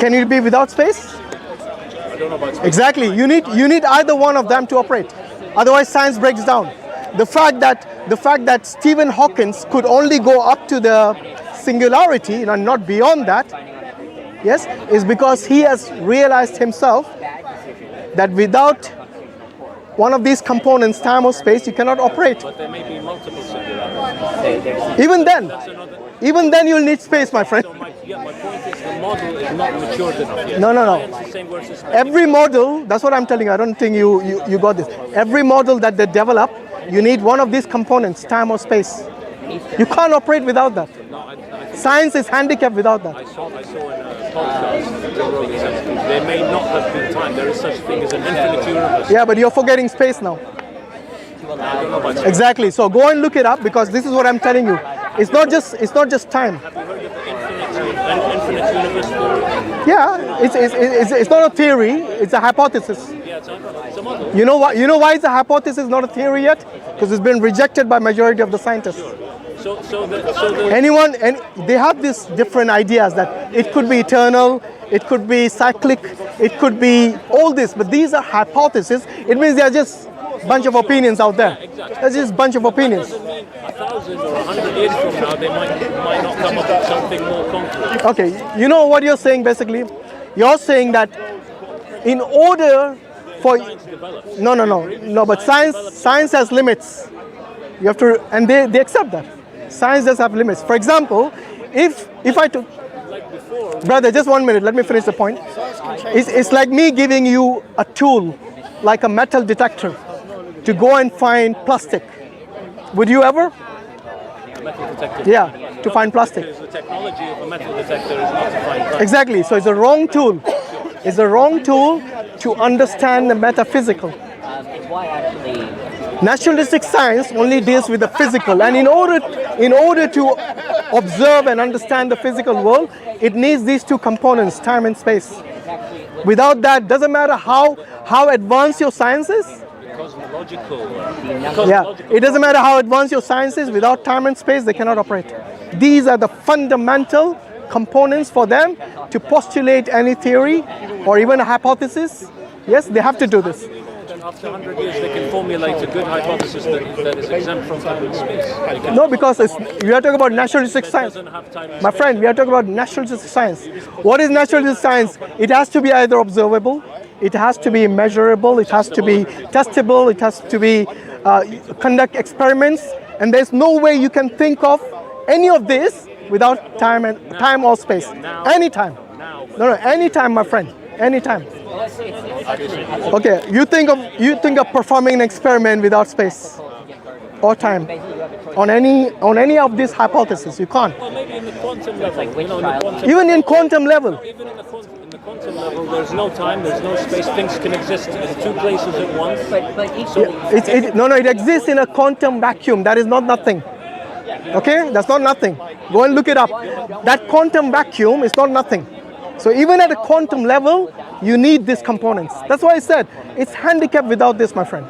Can it be without space? I don't know about space. Exactly. You need either one of them to operate. Otherwise, science breaks down. The fact that Stephen Hawking could only go up to the singularity and not beyond that, yes, is because he has realized himself that without one of these components, time or space, you cannot operate. But there may be multiple singularities. Even then you'll need space, my friend. So my point is the model is not matured enough yet. No. Science is saying versus Every model, that's what I'm telling you, I don't think you got this. Every model that they develop, you need one of these components, time or space. You can't operate without that. Science is handicapped without that. I saw in a podcast, Joe Rogan said, there may not have been time. There is such thing as an infinite universe. Yeah, but you're forgetting space now. I don't know about space. Exactly. So go and look it up, because this is what I'm telling you. It's not just time. Have you heard of the infinite universe theory? Yeah, it's not a theory. It's a hypothesis. Yeah, it's a model. You know why it's a hypothesis, not a theory yet? Because it's been rejected by majority of the scientists. And they have these different ideas that it could be eternal, it could be cyclic, it could be all this, but these are hypotheses. It means they are just a bunch of opinions out there. That's just a bunch of opinions. That doesn't mean 1,000 or 100 years from now they might not come up with something more concrete. Okay, you know what you're saying basically? You're saying that in order for no, but science has limits. You have to, and they accept that. Science does have limits. For example, if I took, brother, just 1 minute, let me finish the point. It's like me giving you a tool, like a metal detector, to go and find plastic. Would you ever? A metal detector? Yeah, to find plastic. Because the technology of a metal detector is not to find plastic. Exactly, so it's a wrong tool. It's a wrong tool to understand the metaphysical. Naturalistic science only deals with the physical, and in order to observe and understand the physical world, it needs these two components, time and space. Without that, doesn't matter how advanced your science is. It doesn't matter how advanced your science is. Without time and space, they cannot operate. These are the fundamental components for them to postulate any theory or even a hypothesis. Yes, they have to do this. After 100 years, they can formulate a good hypothesis that is exempt from time and space. No, because we are talking about naturalistic science. My friend, we are talking about naturalistic science. What is naturalistic science? It has to be either observable, it has to be measurable, it has to be testable, it has to be conduct experiments, and there's no way you can think of any of this without time or space. Anytime. No, anytime, my friend. Anytime. Okay, you think of performing an experiment without space or time on any of these hypotheses. You can't. Well, maybe in the quantum level. Even in quantum level. Even in the quantum level, there's no time, there's no space. Things can exist in two places at once. It exists in a quantum vacuum. That is not nothing. Okay, that's not nothing. Go and look it up. That quantum vacuum is not nothing. So even at a quantum level, you need these components. That's why I said it's handicapped without this, my friend.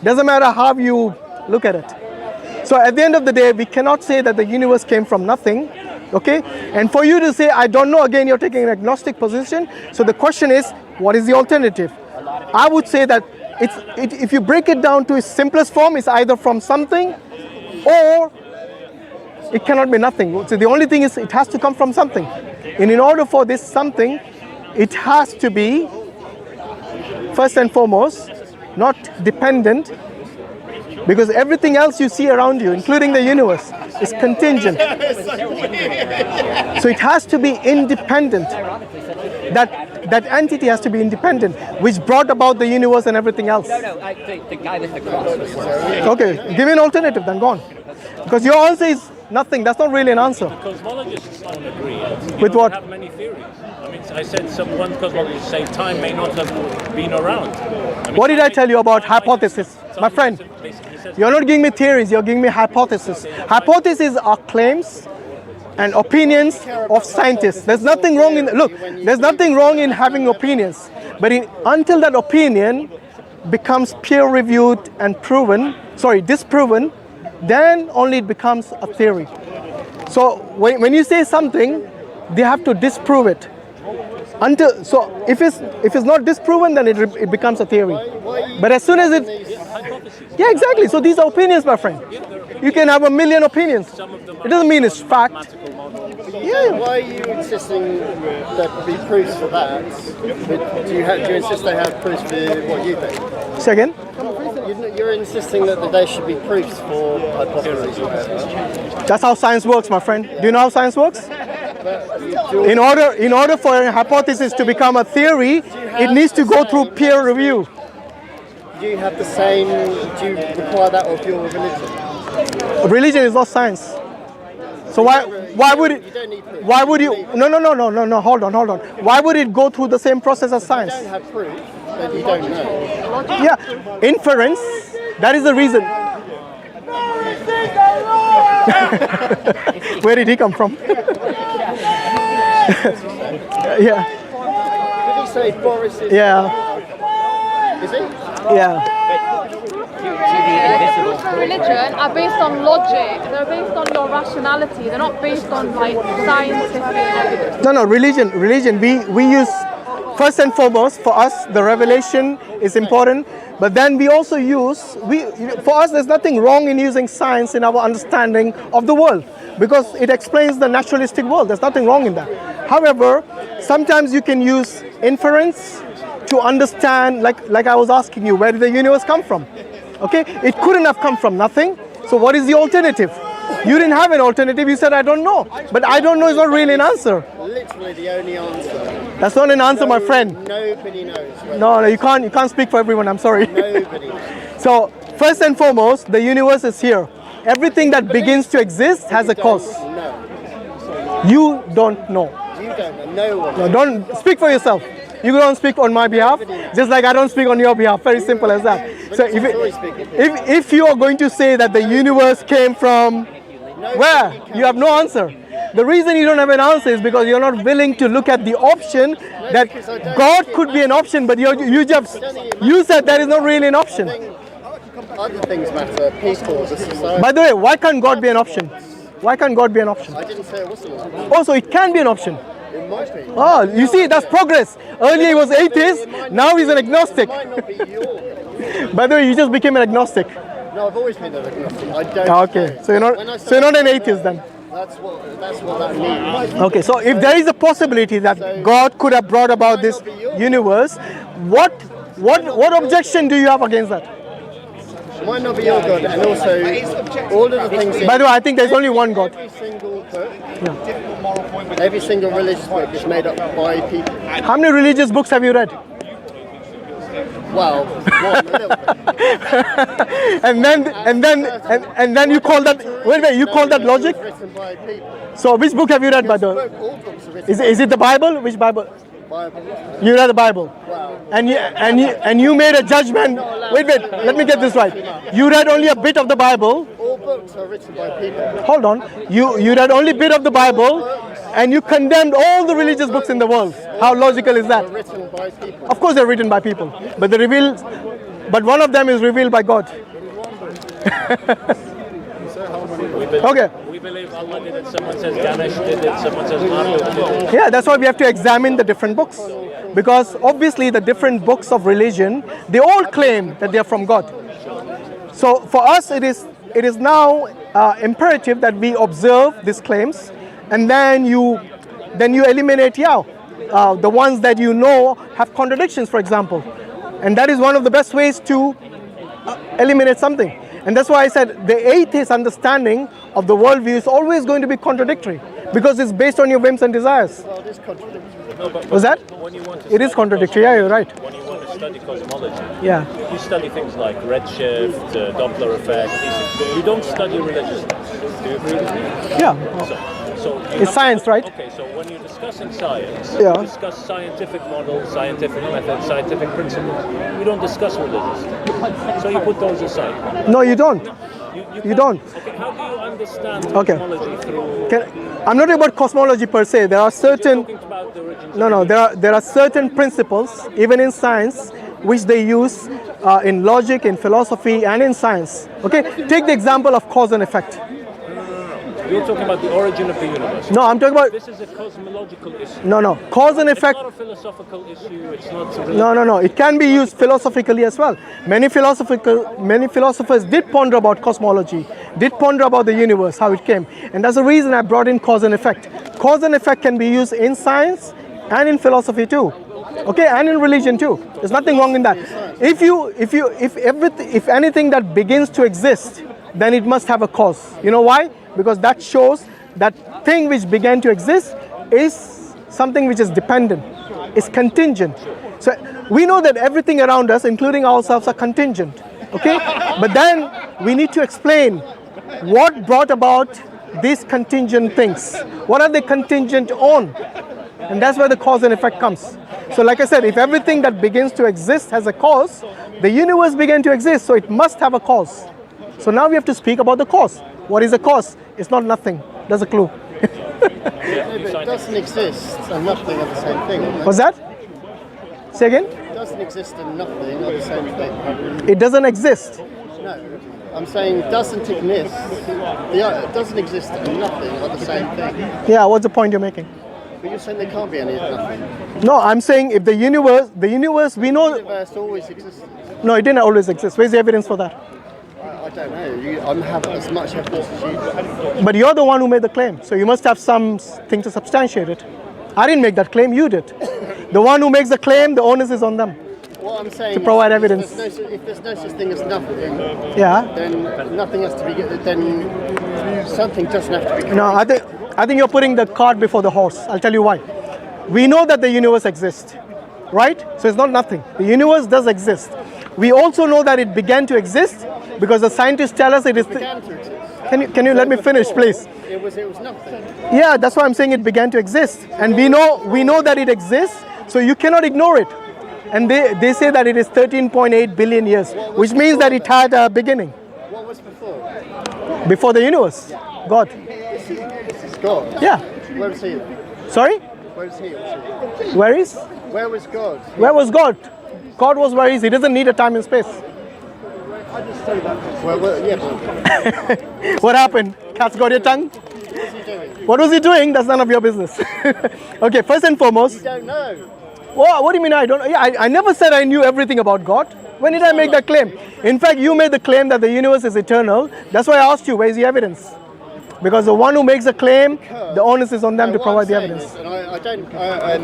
Doesn't matter how you look at it. So at the end of the day, we cannot say that the universe came from nothing. Okay? And for you to say, I don't know, again, you're taking an agnostic position. So the question is, what is the alternative? I would say that if you break it down to its simplest form, it's either from something or it cannot be nothing. So the only thing is it has to come from something. And in order for this something, it has to be, first and foremost, not dependent, because everything else you see around you, including the universe, is contingent. So it has to be independent. That entity has to be independent, which brought about the universe and everything else. The guy with the cross. Okay, give me an alternative, then go on. Because your answer is nothing. That's not really an answer. Cosmologists don't agree. With what? Have many theories. I mean, I said one cosmologist say time may not have been around. What did I tell you about hypothesis? My friend, you're not giving me theories, you're giving me hypotheses. Hypotheses are claims and opinions of scientists. There's nothing wrong there's nothing wrong in having opinions. But until that opinion becomes peer-reviewed and disproven, then only it becomes a theory. So when you say something, they have to disprove it. Until so, if it's not disproven, then it becomes a theory. But as soon as it, yeah, exactly. So these are opinions, my friend. You can have a million opinions. It doesn't mean it's fact. Yeah. Why are you insisting there be proofs for that? Do you insist they have proofs for what you think? Say again. You're insisting that there should be proofs for hypotheses. That's how science works, my friend. Do you know how science works? In order for a hypothesis to become a theory, it needs to go through peer review. Do you have the same? Do you require that of your religion? Religion is not science. So why would it? Why would you? No. Hold on. Why would it go through the same process as science? If you don't have proof, then you don't know. Yeah, inference. That is the reason. Where did he come from? Yeah. Did he say Boris is? Yeah. Is he? Yeah. Rules for religion are based on logic. They're based on your rationality. They're not based on like scientific evidence. No. Religion. We use first and foremost for us the revelation is important. But then we also for us there's nothing wrong in using science in our understanding of the world because it explains the naturalistic world. There's nothing wrong in that. However, sometimes you can use inference to understand, like I was asking you, where did the universe come from? Okay, it couldn't have come from nothing. So what is the alternative? You didn't have an alternative. You said I don't know, but I don't know is not really an answer. Literally the only answer. That's not an answer, my friend. Nobody knows. No, you can't speak for everyone. I'm sorry. Nobody knows. So first and foremost, the universe is here. Everything that begins to exist has a cause. No. You don't know. You don't know. No one. No, don't speak for yourself. You don't speak on my behalf, just like I don't speak on your behalf. Very simple as that. So if you are going to say that the universe came from where, you have no answer. The reason you don't have an answer is because you're not willing to look at the option that God could be an option, but you said that is not really an option. Other things matter. People, the society. By the way, why can't God be an option? Why can't God be an option? I didn't say it wasn't. Also, it can be an option. It might be. Oh, you see, that's progress. Earlier he was atheist, now he's an agnostic. It might not be yours. By the way, you just became an agnostic. No, I've always been an agnostic. I don't. Okay, so you're not an atheist then. That's what that means. Okay, so if there is a possibility that God could have brought about this universe, what objection do you have against that? It might not be your God, and also all of the things. By the way, I think there's only one God. Every single book, every single religious book is made up by people. How many religious books have you read? Well, one, a little bit. and then you call that you call that logic? Written by people. So which book have you read, by the way? All books are written Is it the Bible? Which Bible? by Bible. You read the Bible. Wow. And you made a judgment. Wait, let me get this right. You read only a bit of the Bible. All books are written by people. Hold on. You read only a bit of the Bible and you condemned all the religious books in the world. How logical is that? Written by people. Of course they're written by people. But one of them is revealed by God. Okay. We believe Allah did it. Someone says Ganesh did it. Someone says Mansur did it. Yeah, that's why we have to examine the different books. Because obviously the different books of religion, they all claim that they are from God. So for us, it is now imperative that we observe these claims, and then you eliminate the ones that you know have contradictions, for example. And that is one of the best ways to eliminate something. And that's why I said the atheist understanding of the worldview is always going to be contradictory because it's based on your whims and desires. Well, it is contradictory. No, but Was that? when you want to It is contradictory, yeah, you're right. When you want to study cosmology, Yeah. you study things like redshift, Doppler effect. You don't study religious things. Do you agree with me? Yeah. So It's science, right? Okay, so when you're discussing science, Yeah. you discuss scientific models, scientific methods, scientific principles. You don't discuss religious things. So you put those aside. No, you don't. You don't. Okay, how do you understand Okay. cosmology through... I'm not talking about cosmology per se. There are certain Talking about the origins. No, there are certain principles, even in science, which they use in logic, in philosophy, and in science. Okay, take the example of cause and effect. You're talking about the origin of the universe. No, I'm talking about. This is a cosmological issue. No. Cause and effect. It's not a philosophical issue. It's not. A No. It can be used philosophically as well. Many philosophers did ponder about cosmology, did ponder about the universe, how it came, and that's the reason I brought in cause and effect. Cause and effect can be used in science and in philosophy too. Okay, and in religion too. There's nothing wrong in that. If anything that begins to exist, then it must have a cause. You know why? Because that shows that thing which began to exist is something which is dependent, is contingent. So we know that everything around us, including ourselves, are contingent. Okay? But then we need to explain what brought about these contingent things. What are they contingent on? And that's where the cause and effect comes. So like I said, if everything that begins to exist has a cause, the universe began to exist, so it must have a cause. So now we have to speak about the cause. What is a cause? It's not nothing. That's a clue. But it doesn't exist and nothing are the same thing. Isn't it? What's that? Say again? It doesn't exist and nothing are the same thing. It doesn't exist. No, I'm saying doesn't exist. It doesn't exist and nothing are the same thing. Yeah, what's the point you're making? But you're saying there can't be any of nothing. No, I'm saying if the universe, we The know. universe always existed. No, it didn't always exist. Where's the evidence for that? I don't know. I have as much evidence as you do. But you're the one who made the claim, so you must have something to substantiate it. I didn't make that claim, you did. The one who makes the claim, the onus is on them. What I'm saying To provide is, evidence. if there's no such thing as nothing, Yeah. then nothing has to be. Then something doesn't have to be. No, I think you're putting the cart before the horse. I'll tell you why. We know that the universe exists, right? So it's not nothing. The universe does exist. We also know that it began to exist because the scientists tell us it is. Began to exist. Can you let me finish, please? It was nothing. Yeah, that's why I'm saying it began to exist, and we know that it exists. So you cannot ignore it. And they say that it is 13.8 billion years, which means that it had a beginning. What was before? Before the universe, God. This is God. Yeah. Where was he? Sorry? Where was he? Where is? Where was God? Where was God? God was where he is. He doesn't need a time and space. Yeah, but What happened? Cat's got your tongue? what was he doing? What was he doing? That's none of your business. Okay, first and You foremost. don't know. What do you mean I don't? Yeah, I never said I knew everything about God. When did I make that claim? In fact, you made the claim that the universe is eternal. That's why I asked you, where's the evidence? Because the one who makes the claim, the onus is on them No, to what provide I'm the saying evidence. is, and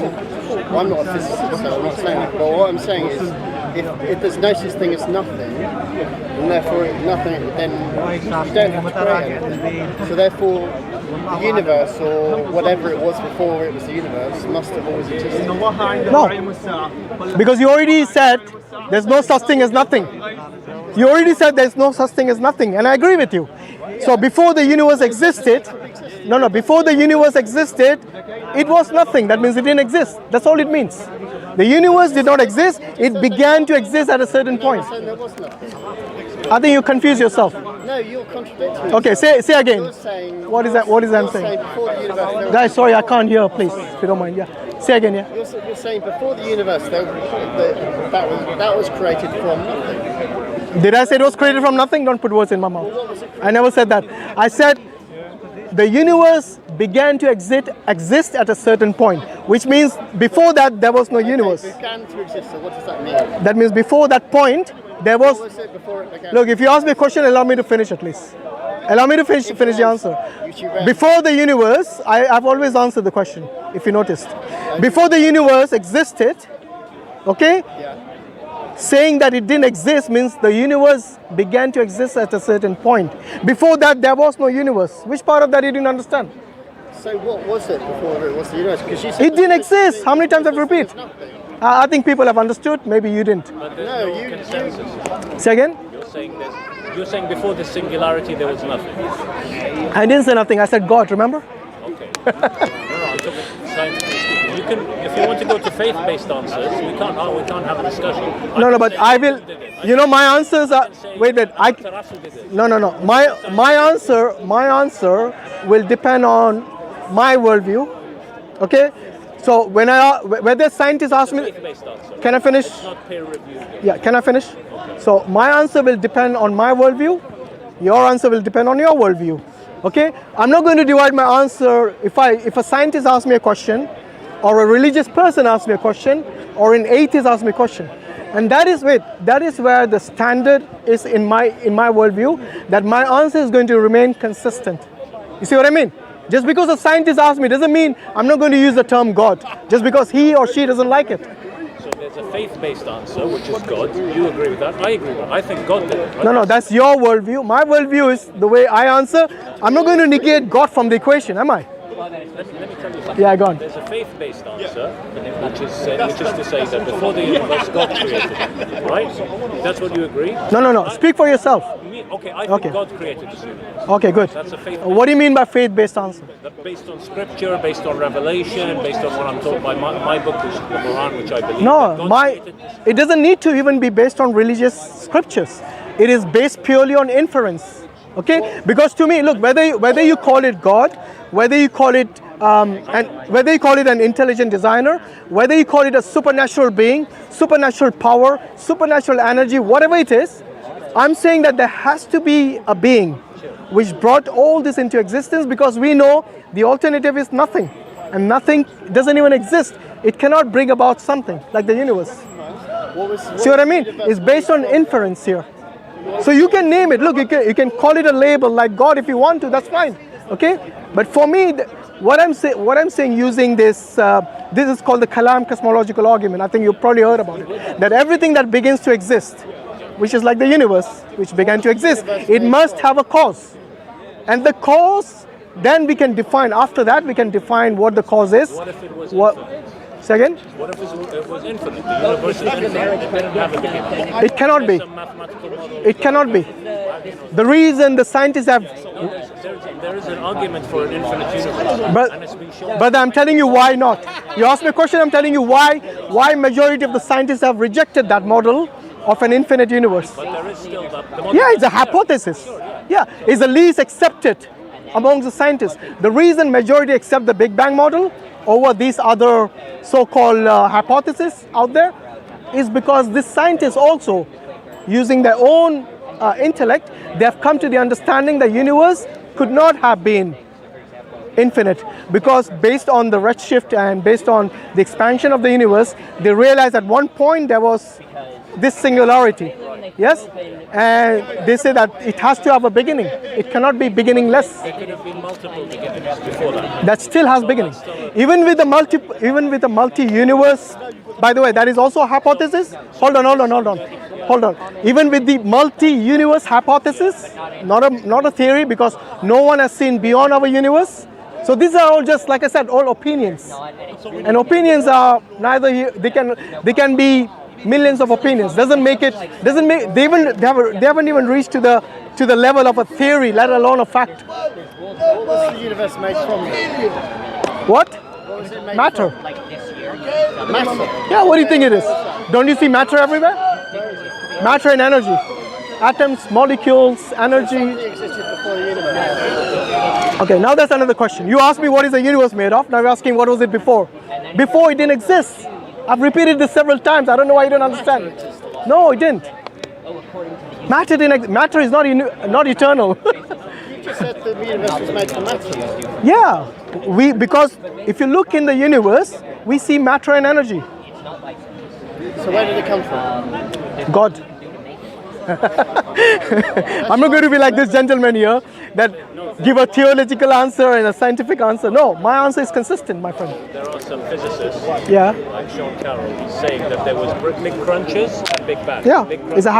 I'm not a physicist, so I'm not saying that. But what I'm saying is, if there's no such thing as nothing, and therefore nothing, then you don't have to create anything. So therefore, the universe, or whatever it was before it was the universe, must have always existed. No, because you already said there's no such thing as nothing. You already said there's no such thing as nothing, and I agree with you. So before the universe existed, before the universe existed, it was nothing. That means it didn't exist. That's all it means. The universe did not exist. It began to exist at a certain point. So there was nothing. I think you confuse yourself. No, you're contradicting. Okay, say again. You're saying, What is that? What is that I'm you're saying? before the universe, there was Guys, sorry, I can't hear. Please, if you don't mind. Yeah. Say again. Yeah. You're saying before the universe, that was created from nothing. Did I say it was created from nothing? Don't put words in my mouth. I never said that. I said the universe began to exist at a certain point, which means before that there was no universe. It began to exist. So what does that mean? That means before that point there was. What was it before it began? Look, if you ask me a question, allow me to finish at least. Allow me to finish the answer. You Before the universe, I've always answered the question, if you noticed. Before the universe existed, okay? Yeah. Saying that it didn't exist means the universe began to exist at a certain point. Before that, there was no universe. Which part of that you didn't understand? So what was it before it was the universe? Because you said It didn't exist. How many times have I repeated? I think people have understood. Maybe you didn't. No, you. Say again? You're saying before the singularity there was nothing. I didn't say nothing. I said God, remember? Okay. No, I'm talking scientifically speaking. You can, if you want to go to faith-based answers, we can't have a discussion. No, but I will. You know, my answers are. Wait. No. My answer will depend on my worldview. Okay. So whether scientists ask me, can I finish? It's not peer reviewed. Yeah, can I finish? So my answer will depend on my worldview. Your answer will depend on your worldview. Okay, I'm not going to divide my answer. If a scientist asks me a question, or a religious person asks me a question, or an atheist asks me a question, and that is where the standard is in my worldview, that my answer is going to remain consistent. You see what I mean? Just because a scientist asks me doesn't mean I'm not going to use the term God, just because he or she doesn't like it. So there's a faith-based answer, which is God. You agree with that? I agree with that. I think God did it. Right? No, that's your worldview. My worldview is the way I answer. I'm not going to negate God from the equation, am I? Let me tell you something. Yeah, go on. There's a faith-based answer, which is to say that before the universe, God created it. Right? That's what you agree? No. Speak for yourself. I think God created this universe. Okay, good. That's a faith. What do you mean by faith-based answer? Based on scripture, based on revelation, based on what I'm told by my book, which is the Quran, which I believe. No, it doesn't need to even be based on religious scriptures. It is based purely on inference. Okay? Because to me, look, whether you call it God, whether you call it an intelligent designer, whether you call it a supernatural being, supernatural power, supernatural energy, whatever it is, I'm saying that there has to be a being which brought all this into existence, because we know the alternative is nothing, and nothing doesn't even exist. It cannot bring about something like the universe. See what I mean? It's based on inference here. So you can name it. Look, you can call it a label like God if you want to. That's fine. Okay. But for me, what I'm saying using this, this is called the Kalam cosmological argument. I think you've probably heard about it. That everything that begins to exist, which is like the universe, which began to exist, it must have a cause. And the cause, then we can define, after that we can define what the cause is. What if it was infinite? Second? What if it was infinite? The universe is infinite. It didn't have a beginning. It cannot be. It cannot be. The reason the scientists have... There is an argument for an infinite universe. And it's been shown. But I'm telling you why not. You asked me a question, I'm telling you why majority of the scientists have rejected that model of an infinite universe. But there is still Yeah, it's a hypothesis. Yeah, it's the least accepted amongst the scientists. The reason majority accept the Big Bang model over these other so-called hypotheses out there is because these scientists also, using their own intellect, they have come to the understanding that universe could not have been infinite, because based on the redshift and based on the expansion of the universe, they realized at one point there was this singularity. Yes? And they say that it has to have a beginning. It cannot be beginningless. There could have been multiple beginnings before that. That still has beginning. Even with the multi-universe, by the way, that is also a hypothesis. Hold on. Even with the multi-universe hypothesis, not a theory, because no one has seen beyond our universe. So these are all just, like I said, all opinions. And opinions are neither here, they can be millions of opinions. They haven't even reached to the level of a theory, let alone a fact. What was the universe made from? What? What was it made Matter. from? Matter. Yeah, what do you think it is? Don't you see matter everywhere? Matter and energy. Atoms, molecules, energy. It existed before the universe. Okay, now that's another question. You asked me what is the universe made of. Now you're asking what was it before? Before it didn't exist. I've repeated this several times. I don't know why you don't understand. No, it didn't. Matter is not eternal. You just said the universe was made from matter. Yeah, because if you look in the universe, we see matter and energy. So where did it come from? God. I'm not going to be like this gentleman here that give a theological answer and a scientific answer. No, my answer is consistent, my friend. There are some physicists, Yeah. like Sean Carroll, saying that there was big crunches and big bangs. Yeah, Big it's a